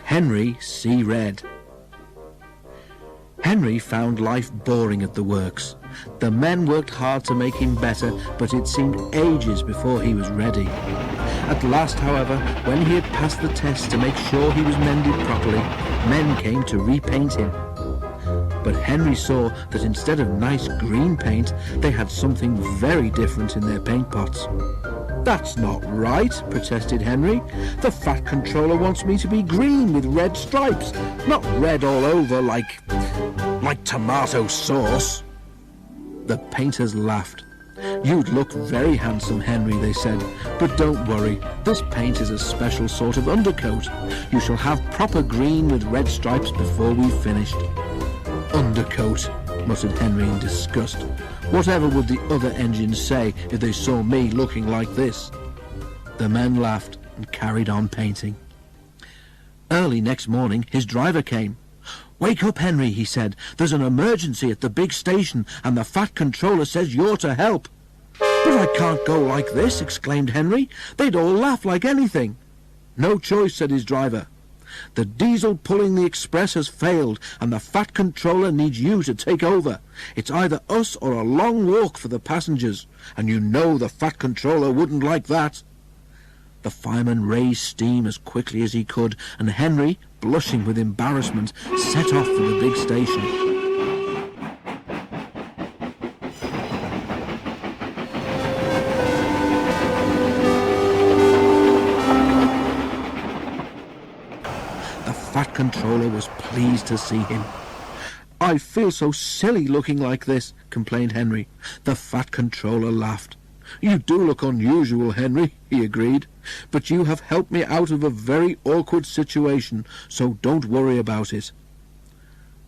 Henry see red. Henry found life boring at the works. The men worked hard to make him better, but it seemed ages before he was ready. At last, however, when he had passed the test to make sure he was mended properly, men came to repaint him. But Henry saw that instead of nice green paint, they had something very different in their paint pots. "That's not right," protested Henry. "The Fat Controller wants me to be green with red stripes, not red all over like tomato sauce." The painters laughed. "You'd look very handsome, Henry," they said, "but don't worry, this paint is a special sort of undercoat. You shall have proper green with red stripes before we've finished." "Undercoat," muttered Henry in disgust. "Whatever would the other engines say if they saw me looking like this?" The men laughed and carried on painting. Early next morning his driver came. "Wake up, Henry," he said. "There's an emergency at the big station and the Fat Controller says you're to help." "But I can't go like this," exclaimed Henry. "They'd all laugh like anything." "No choice," said his driver. "The diesel pulling the express has failed and the Fat Controller needs you to take over. It's either us or a long walk for the passengers, and you know the Fat Controller wouldn't like that." The fireman raised steam as quickly as he could, and Henry, blushing with embarrassment, set off for the big station. The Fat Controller was pleased to see him. "I feel so silly looking like this," complained Henry. The Fat Controller laughed. "You do look unusual, Henry," he agreed, "but you have helped me out of a very awkward situation, so don't worry about it."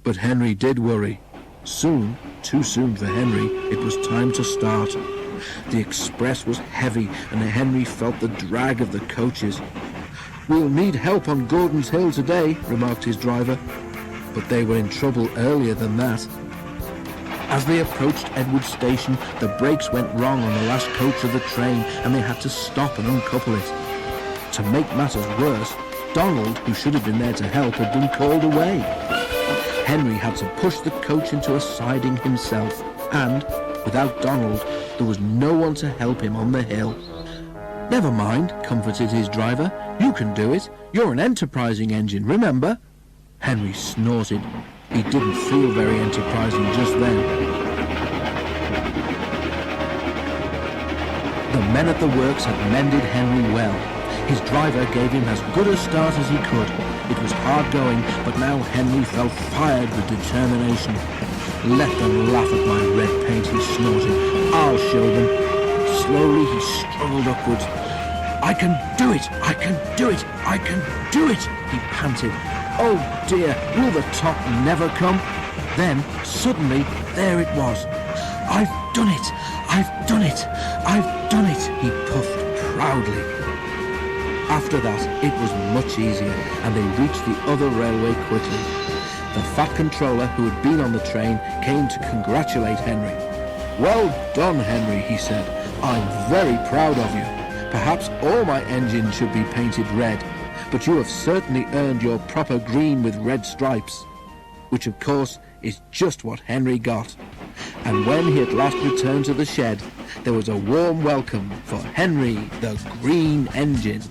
But Henry did worry. Soon, too soon for Henry, it was time to start. The express was heavy and Henry felt the drag of the coaches. "We'll need help on Gordon's Hill today," remarked his driver. But they were in trouble earlier than that. As they approached Edward Station, the brakes went wrong on the last coach of the train and they had to stop and uncouple it. To make matters worse, Donald, who should have been there to help, had been called away. Henry had to push the coach into a siding himself, and, without Donald, there was no one to help him on the hill. "Never mind," comforted his driver. "You can do it. You're an enterprising engine, remember?" Henry snorted. He didn't feel very enterprising just then. The men at the works had mended Henry well. His driver gave him as good a start as he could. It was hard going, but now Henry felt fired with determination. "Let them laugh at my red paint," he snorted. "I'll show them." Slowly he struggled upwards. "I can do it! I can do it! I can do it!" he panted. "Oh dear, will the top never come?" Then, suddenly, there it was. "I've done it! I've done it! I've done it!" he puffed proudly. After that, it was much easier, and they reached the other railway quickly. The Fat Controller, who had been on the train, came to congratulate Henry. "Well done, Henry," he said. "I'm very proud of you. Perhaps all my engines should be painted red, but you have certainly earned your proper green with red stripes." Which, of course, is just what Henry got. And when he at last returned to the shed, there was a warm welcome for Henry the Green Engine.